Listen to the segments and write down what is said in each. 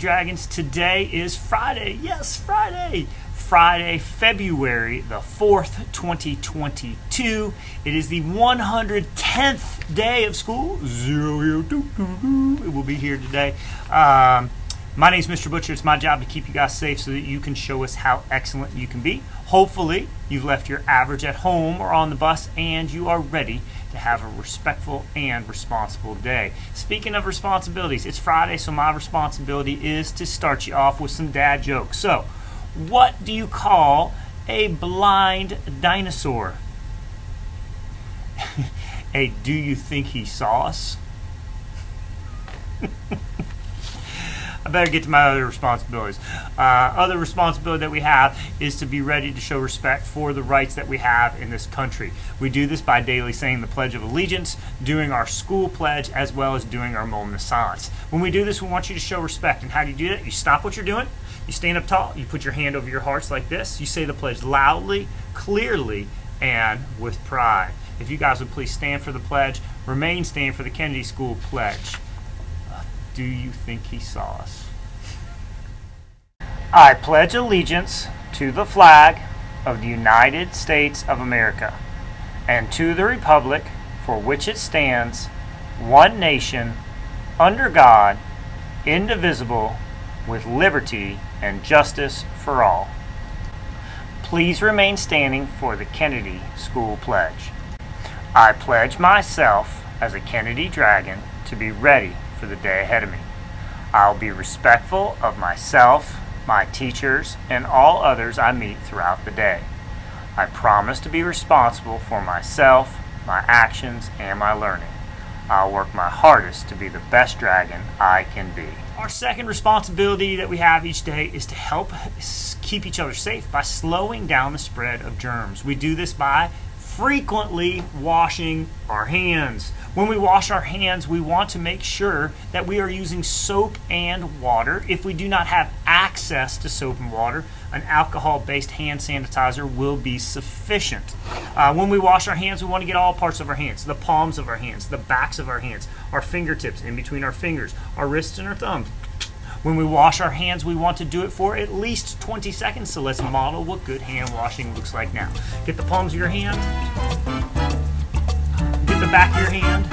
Dragons. Today is Friday. Yes, Friday. Friday, February the 4th, 2022. It is the 110th day of school. It will be here today. My name is Mr. Butcher. It's my job to keep you guys safe so that you can show us how excellent you can be. Hopefully, you've left your average at home or on the bus and you are ready to have a respectful and responsible day. Speaking of responsibilities, it's Friday, so my responsibility is to start you off with some dad jokes. So, what do you call a blind dinosaur? Hey, do you think he saw us? I better get to my other responsibilities. Other responsibility that we have is to be ready to show respect for the rights that we have in this country. We do this by daily saying the Pledge of Allegiance, doing our school pledge, as well as doing our moment of silence. When we do this, we want you to show respect. And how do you do that? You stop what you're doing, you stand up tall, you put your hand over your hearts like this, you say the pledge loudly, clearly, and with pride. If you guys would please stand for the pledge, remain standing for the Kennedy School Pledge. Do you think he saw us? I pledge allegiance to the flag of the United States of America and to the republic for which it stands, one nation, under God, indivisible, with liberty and justice for all. Please remain standing for the Kennedy School Pledge. I pledge myself as a Kennedy Dragon to be ready for the day ahead of me. I'll be respectful of myself, my teachers, and all others I meet throughout the day. I promise to be responsible for myself, my actions, and my learning. I'll work my hardest to be the best dragon I can be. Our second responsibility that we have each day is to help keep each other safe by slowing down the spread of germs. We do this by frequently washing our hands. When we wash our hands, we want to make sure that we are using soap and water. If we do not have access to soap and water, an alcohol-based hand sanitizer will be sufficient. When we wash our hands, we want to get all parts of our hands, the palms of our hands, the backs of our hands, our fingertips in between our fingers, our wrists and our thumbs. When we wash our hands, we want to do it for at least 20 seconds, so let's model what good hand washing looks like now. Get the palms of your hand. Get the back of your hand.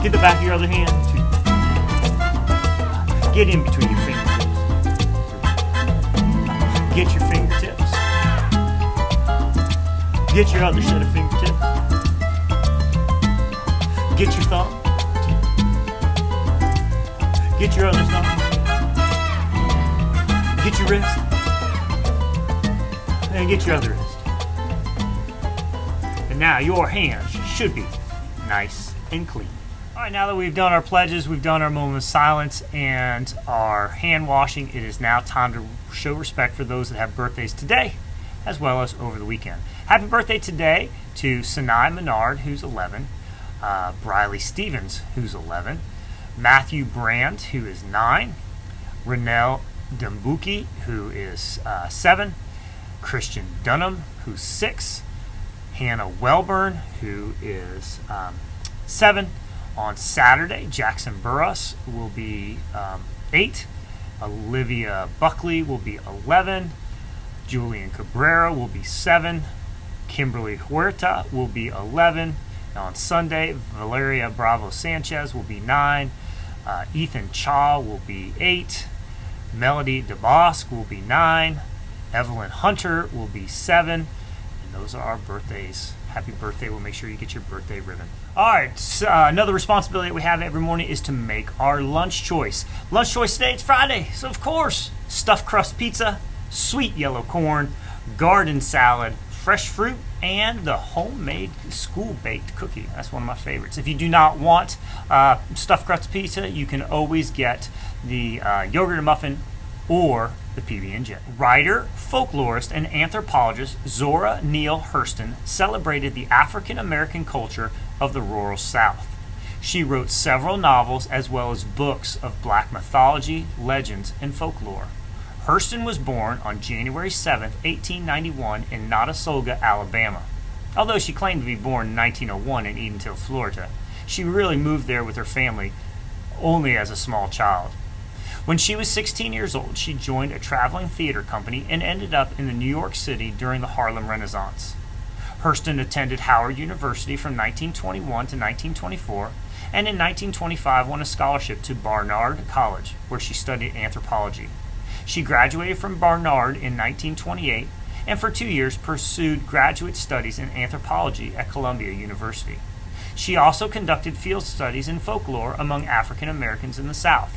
Get the back of your other hand. Get in between your fingertips. Get your fingertips. Get your other set of fingertips. Get your thumb. Get your other thumb. Get your wrist. And get your other wrist. And now your hands should be nice and clean. All right, now that we've done our pledges, we've done our moment of silence, and our hand washing, it is now time to show respect for those that have birthdays today, as well as over the weekend. Happy birthday today to Sinai Menard, who's 11, Briley Stevens, who's 11, Matthew Brandt, who is 9, Renelle Dembuki, who is 7, Christian Dunham, who's 6, Hannah Welburn, who is 7. On Saturday, Jackson Burrus will be 8, Olivia Buckley will be 11, Julian Cabrera will be 7, Kimberly Huerta will be 11, and on Sunday, Valeria Bravo Sanchez will be 9, Ethan Chaw will be 8, Melody DeBosque will be 9, Evelyn Hunter will be 7, and those are our birthdays. Happy birthday. We'll make sure you get your birthday ribbon. All right, so, another responsibility that we have every morning is to make our lunch choice. Lunch choice today, it's Friday, so of course, stuffed crust pizza, sweet yellow corn, garden salad, fresh fruit, and the homemade school-baked cookie. That's one of my favorites. If you do not want stuffed crust pizza, you can always get the yogurt and muffin or the PB&J. Writer, folklorist, and anthropologist Zora Neale Hurston celebrated the African American culture of the rural South. She wrote several novels as well as books of black mythology, legends, and folklore. Hurston was born on January 7, 1891 in Notasulga, Alabama. Although she claimed to be born in 1901 in Edenton, Florida, she really moved there with her family only as a small child. When she was 16 years old, she joined a traveling theater company and ended up in New York City during the Harlem Renaissance. Hurston attended Howard University from 1921 to 1924, and in 1925 won a scholarship to Barnard College, where she studied anthropology. She graduated from Barnard in 1928, and for 2 years pursued graduate studies in anthropology at Columbia University. She also conducted field studies in folklore among African Americans in the South.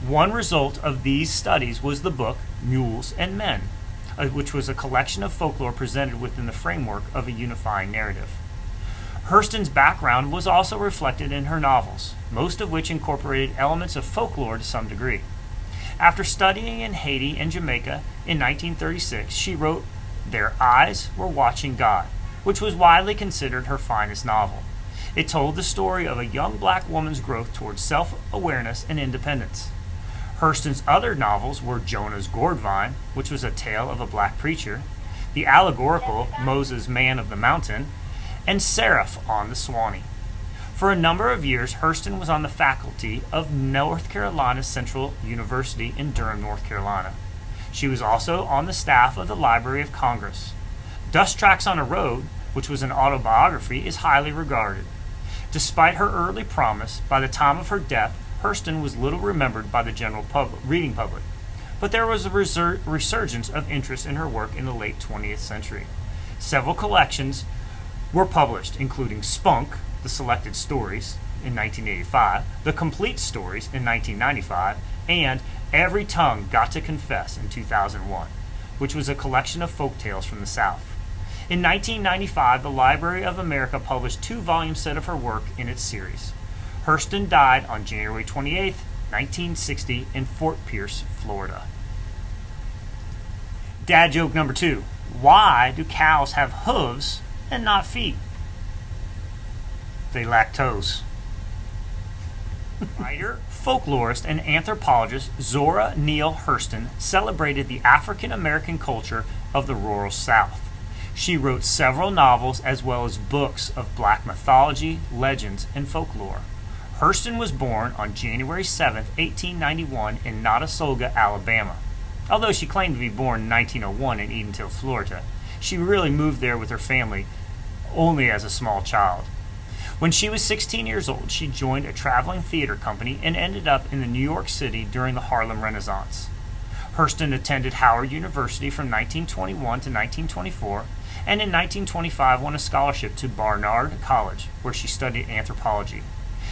One result of these studies was the book Mules and Men, which was a collection of folklore presented within the framework of a unifying narrative. Hurston's background was also reflected in her novels, most of which incorporated elements of folklore to some degree. After studying in Haiti and Jamaica in 1936, she wrote Their Eyes Were Watching God, which was widely considered her finest novel. It told the story of a young black woman's growth towards self-awareness and independence. Hurston's other novels were Jonah's Gourdvine, which was a tale of a black preacher, the allegorical Moses Man of the Mountain, and Seraph on the Swanee. For a number of years, Hurston was on the faculty of North Carolina Central University in Durham, North Carolina. She was also on the staff of the Library of Congress. Dust Tracks on a Road, which was an autobiography, is highly regarded. Despite her early promise, by the time of her death, Hurston was little remembered by the general reading public, but there was a resurgence of interest in her work in the late 20th century. Several collections were published, including Spunk, The Selected Stories, in 1985, The Complete Stories in 1995, and Every Tongue Got to Confess in 2001, which was a collection of folk tales from the South. In 1995, the Library of America published 2-volume set of her work in its series. Hurston died on January 28, 1960, in Fort Pierce, Florida. Dad joke number 2. Why do cows have hooves and not feet? They lack toes. Writer, folklorist, and anthropologist Zora Neale Hurston celebrated the African American culture of the rural South. She wrote several novels as well as books of black mythology, legends, and folklore. Hurston was born on January 7, 1891 in Notasulga, Alabama. Although she claimed to be born in 1901 in Edenton, Florida, she really moved there with her family only as a small child. When she was 16 years old, she joined a traveling theater company and ended up in New York City during the Harlem Renaissance. Hurston attended Howard University from 1921 to 1924, and in 1925 won a scholarship to Barnard College, where she studied anthropology.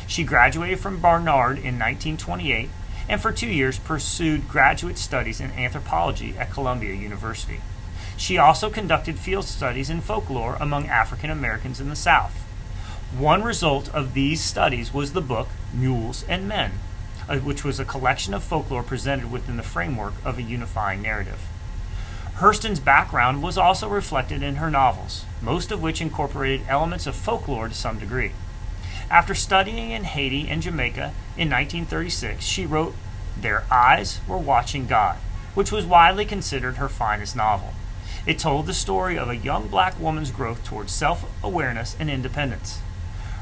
She graduated from Barnard in 1928, and for 2 years pursued graduate studies in anthropology at Columbia University. She also conducted field studies in folklore among African Americans in the South. One result of these studies was the book Mules and Men, which was a collection of folklore presented within the framework of a unifying narrative. Hurston's background was also reflected in her novels, most of which incorporated elements of folklore to some degree. After studying in Haiti and Jamaica in 1936, she wrote Their Eyes Were Watching God, which was widely considered her finest novel. It told the story of a young black woman's growth towards self-awareness and independence.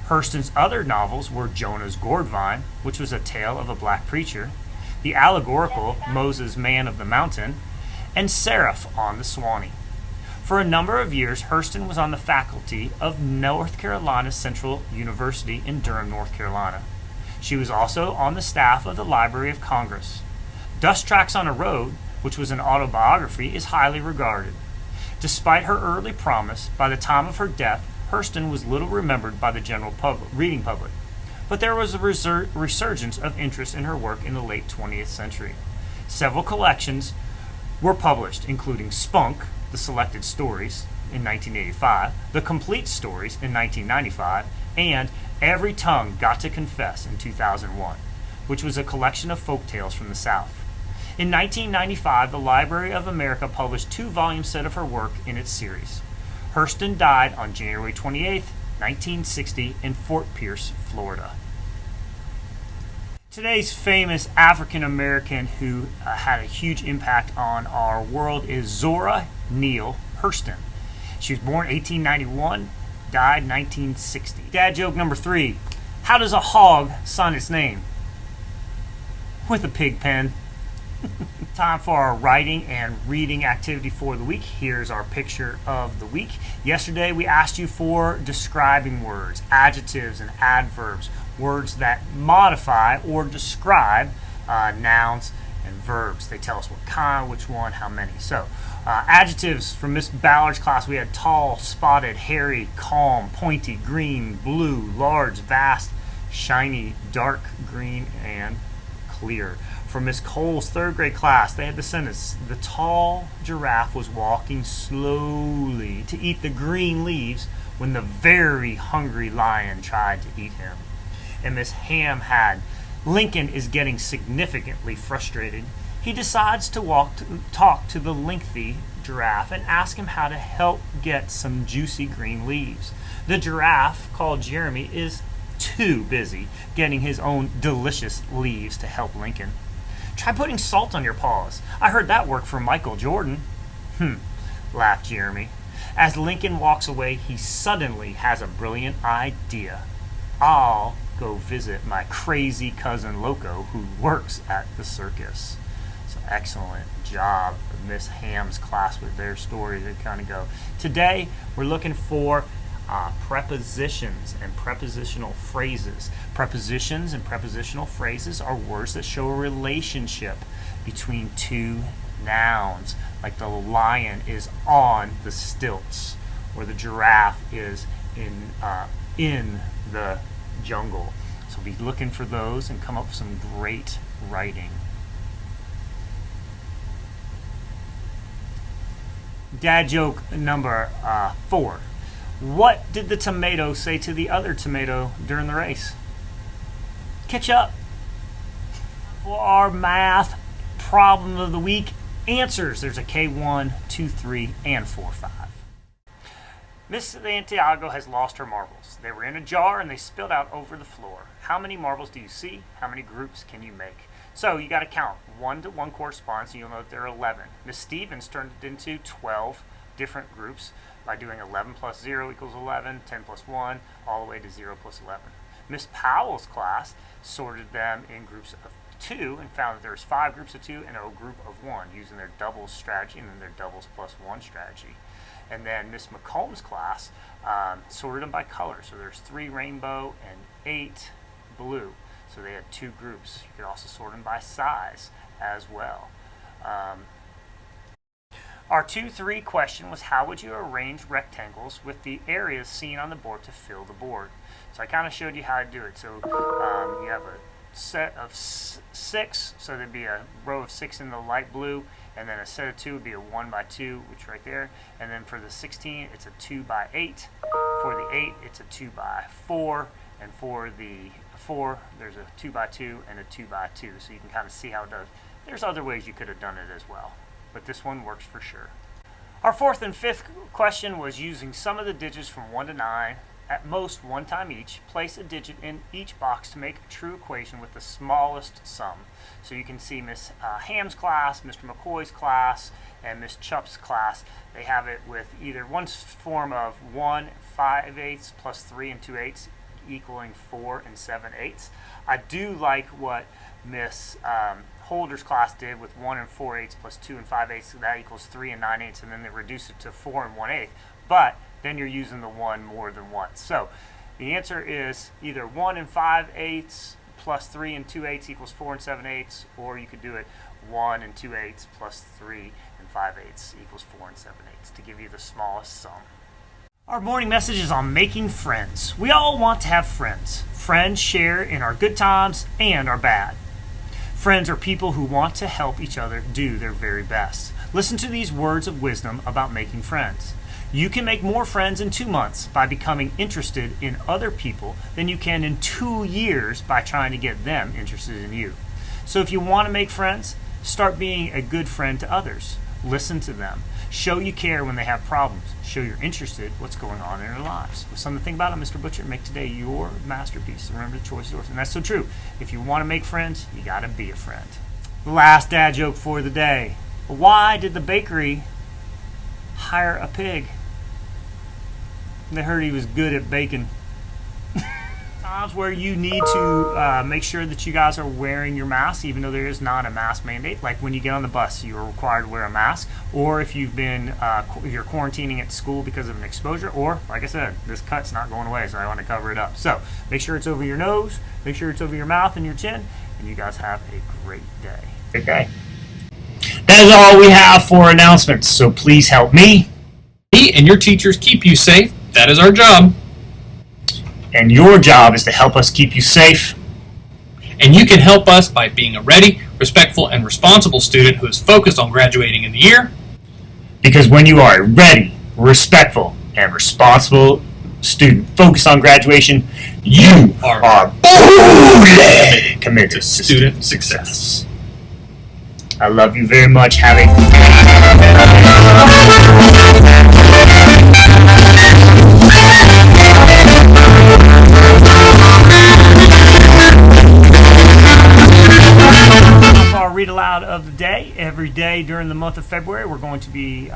Hurston's other novels were Jonah's Gourdvine, which was a tale of a black preacher, the allegorical Moses Man of the Mountain, and Seraph on the Swanee. For a number of years, Hurston was on the faculty of North Carolina Central University in Durham, North Carolina. She was also on the staff of the Library of Congress. Dust Tracks on a Road, which was an autobiography, is highly regarded. Despite her early promise, by the time of her death, Hurston was little remembered by the general reading public, but there was a resurgence of interest in her work in the late 20th century. Several collections were published, including Spunk, The Selected Stories, in 1985, The Complete Stories in 1995, and Every Tongue Got to Confess in 2001, which was a collection of folk tales from the South. In 1995, the Library of America published 2-volume set of her work in its series. Hurston died on January 28, 1960, in Fort Pierce, Florida. Today's famous African American who had a huge impact on our world is Zora Neale Hurston. She was born 1891, died 1960. Dad joke number 3. How does a hog sign its name? With a pig pen. Time for our writing and reading activity for the week. Here's our picture of the week. Yesterday we asked you for describing words, adjectives and adverbs, words that modify or describe nouns and verbs. They tell us what kind, which one, how many. So adjectives from Miss Ballard's class, we had tall, spotted, hairy, calm, pointy, green, blue, large, vast, shiny, dark, green, and clear. From Miss Cole's third grade class, they had the sentence, the tall giraffe was walking slowly to eat the green leaves when the very hungry lion tried to eat him. And Miss Ham had, Lincoln is getting significantly frustrated. He decides to talk to the lengthy giraffe and ask him how to help get some juicy green leaves. The giraffe, called Jeremy, is too busy getting his own delicious leaves to help Lincoln. Try putting salt on your paws. I heard that worked for Michael Jordan. Laughed Jeremy. As Lincoln walks away, he suddenly has a brilliant idea. I'll go visit my crazy cousin Loco who works at the circus. So excellent job of Miss Ham's class with their story to kind of go. Today, we're looking for prepositions and prepositional phrases. Prepositions and prepositional phrases are words that show a relationship between two nouns, like the lion is on the stilts, or the giraffe is in the jungle. So be looking for those and come up with some great writing. Dad joke number 4. What did the tomato say to the other tomato during the race? Catch up. For our math problem of the week, answers. There's a K1, 2, 3, and 4, 5. Miss Santiago has lost her marbles. They were in a jar and they spilled out over the floor. How many marbles do you see? How many groups can you make? So you got to count. 1 to 1 corresponds, and you'll know that there are 11. Miss Stevens turned it into 12 different groups by doing 11 plus 0 equals 11, 10 plus 1, all the way to 0 plus 11. Miss Powell's class sorted them in groups of 2 and found that there was 5 groups of 2 and a group of 1 using their doubles strategy and then their doubles plus 1 strategy. And then Miss McComb's class sorted them by color. So there's 3 rainbow and 8 blue. So they had 2 groups. You could also sort them by size as well. Our 2-3 question was, how would you arrange rectangles with the areas seen on the board to fill the board? So I kind of showed you how to do it. So you have a set of 6, so there'd be a row of 6 in the light blue, and then a set of 2 would be a 1 by 2, which right there. And then for the 16, it's a 2 by 8. For the 8, it's a 2 by 4. And for the 4, there's a 2 by 2 and a 2 by 2. So you can kind of see how it does. There's other ways you could have done it as well, but this one works for sure. Our 4th and 5th question was using some of the digits from 1 to 9, at most 1 time each. Place a digit in each box to make a true equation with the smallest sum. So you can see Miss Ham's class, Mr. McCoy's class, and Miss Chupp's class. They have it with either one form of 1 5/8 plus 3 and 2/8 equaling 4 and 7/8. I do like what Miss Holder's class did with 1 and 4/8 plus 2 and 5/8, so that equals 3 and 9/8, and then they reduce it to 4 and 1/8. But then you're using the 1 more than once. So the answer is either 1 and 5/8 plus 3 and 2/8 equals 4 and 7/8, or you could do it 1 and 2/8 plus 3 and 5/8 equals 4 and 7/8 to give you the smallest sum. Our morning message is on making friends. We all want to have friends. Friends share in our good times and our bad. Friends are people who want to help each other do their very best. Listen to these words of wisdom about making friends. You can make more friends in 2 months by becoming interested in other people than you can in 2 years by trying to get them interested in you. So if you want to make friends, start being a good friend to others. Listen to them. Show you care when they have problems. Show you're interested in what's going on in their lives. With something to think about, Mr. Butcher, make today your masterpiece. Remember, the choice is yours. And that's so true. If you want to make friends, you got to be a friend. The last dad joke for the day. Why did the bakery hire a pig? They heard he was good at baking. times where you need to make sure that you guys are wearing your mask, even though there is not a mask mandate. Like when you get on the bus, you are required to wear a mask, or if you've been you're quarantining at school because of an exposure, or like I said, this cut's not going away, so I want to cover it up. So make sure it's over your nose, make sure it's over your mouth and your chin, and you guys have a great day. Okay. That is all we have for announcements. So please help me and your teachers keep you safe. That is our job. And your job is to help us keep you safe. And you can help us by being a ready, respectful, and responsible student who is focused on graduating in the year. Because when you are a ready, respectful, and responsible student focused on graduation, you are fully committed to student success. I love you very much. Have a read aloud of the day. Every day during the month of February, we're going to be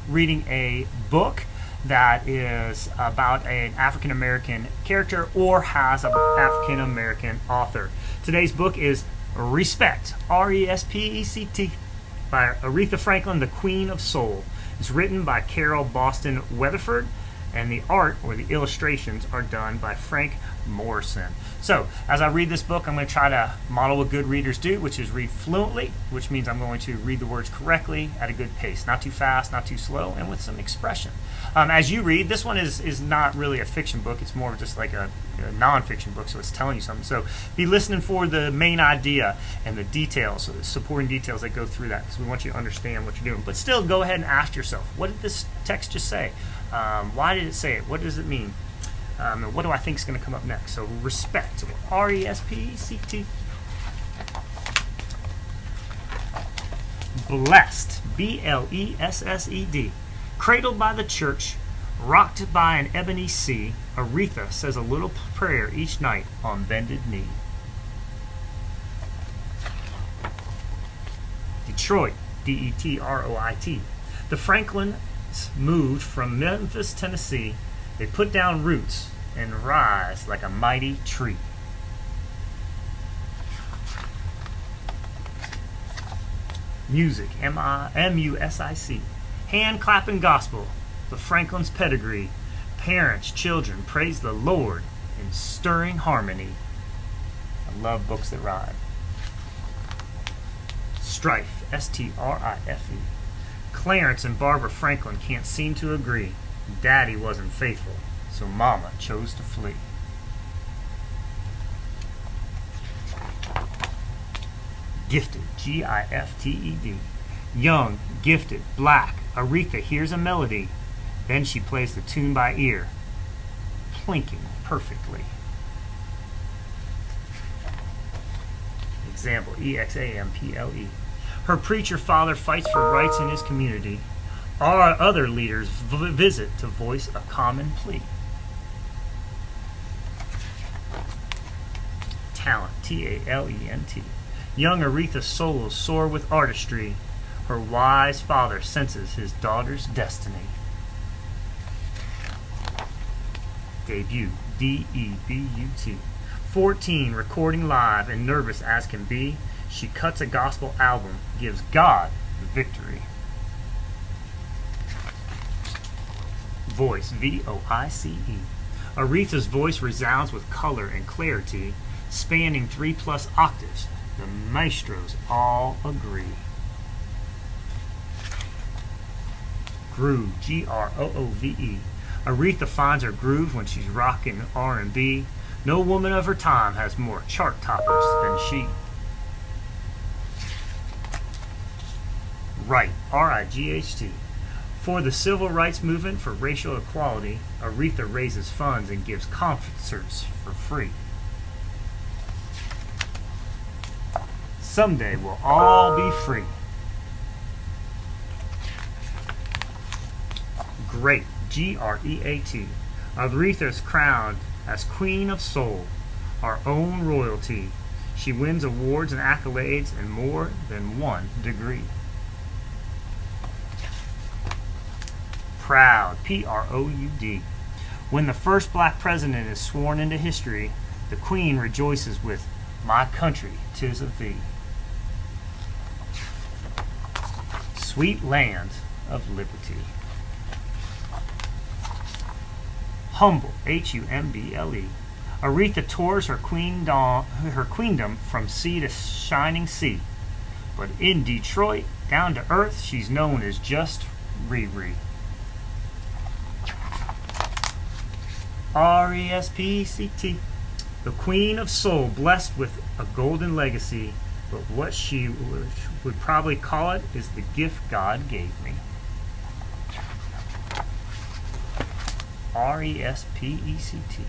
reading a book that is about an African American character or has an African American author. Today's book is Respect, R-E-S-P-E-C-T, by Aretha Franklin, the Queen of Soul. It's written by Carol Boston Weatherford, and the art or the illustrations are done by Frank Morrison. So, as I read this book, I'm going to try to model what good readers do, which is read fluently, which means I'm going to read the words correctly at a good pace. Not too fast, not too slow, and with some expression. As you read, this one is not really a fiction book. It's more of just like a non-fiction book, so it's telling you something. So be listening for the main idea and the details, the supporting details that go through that, because we want you to understand what you're doing. But still, go ahead and ask yourself, what did this text just say? Why did it say it? What does it mean? And what do I think is going to come up next? So respect, R-E-S-P-E-C-T. Blessed, B-L-E-S-S-E-D. Cradled by the church, rocked by an ebony sea, Aretha says a little prayer each night on bended knee. Detroit, D-E-T-R-O-I-T. The Franklins moved from Memphis, Tennessee. They put down roots and rise like a mighty tree. Music, M-U-S-I-C. Hand-clapping gospel, the Franklin's pedigree. Parents, children, praise the Lord in stirring harmony. I love books that rhyme. Strife, S-T-R-I-F-E. Clarence and Barbara Franklin can't seem to agree. Daddy wasn't faithful, so Mama chose to flee. Gifted, G-I-F-T-E-D. Young, gifted, black, Aretha hears a melody. Then she plays the tune by ear, plinking perfectly. Example, E-X-A-M-P-L-E. Her preacher father fights for rights in his community. Our other leaders visit to voice a common plea. Talent, T-A-L-E-N-T. Young Aretha's solos soar with artistry. Her wise father senses his daughter's destiny. Debut, D-E-B-U-T. 14, recording live and nervous as can be. She cuts a gospel album, gives God the victory. Voice, V-O-I-C-E. Aretha's voice resounds with color and clarity, spanning 3+ octaves. The maestros all agree. Groove, G-R-O-O-V-E. Aretha finds her groove when she's rocking R&B. No woman of her time has more chart toppers than she. Right, R-I-G-H-T. For the civil rights movement for racial equality, Aretha raises funds and gives concerts for free. Someday we'll all be free. Great, G-R-E-A-T. Aretha's crowned as Queen of Soul, our own royalty. She wins awards and accolades in more than one degree. Proud, P-R-O-U-D. When the first black president is sworn into history, The Queen rejoices with my country, 'tis of thee. Sweet land of liberty. Humble, Humble. Aretha tours her queendom from sea to shining sea. But in Detroit, down to earth, she's known as just Riri. Respect. The Queen of Soul, blessed with a golden legacy, but what she would probably call it is the gift God gave me. Respect.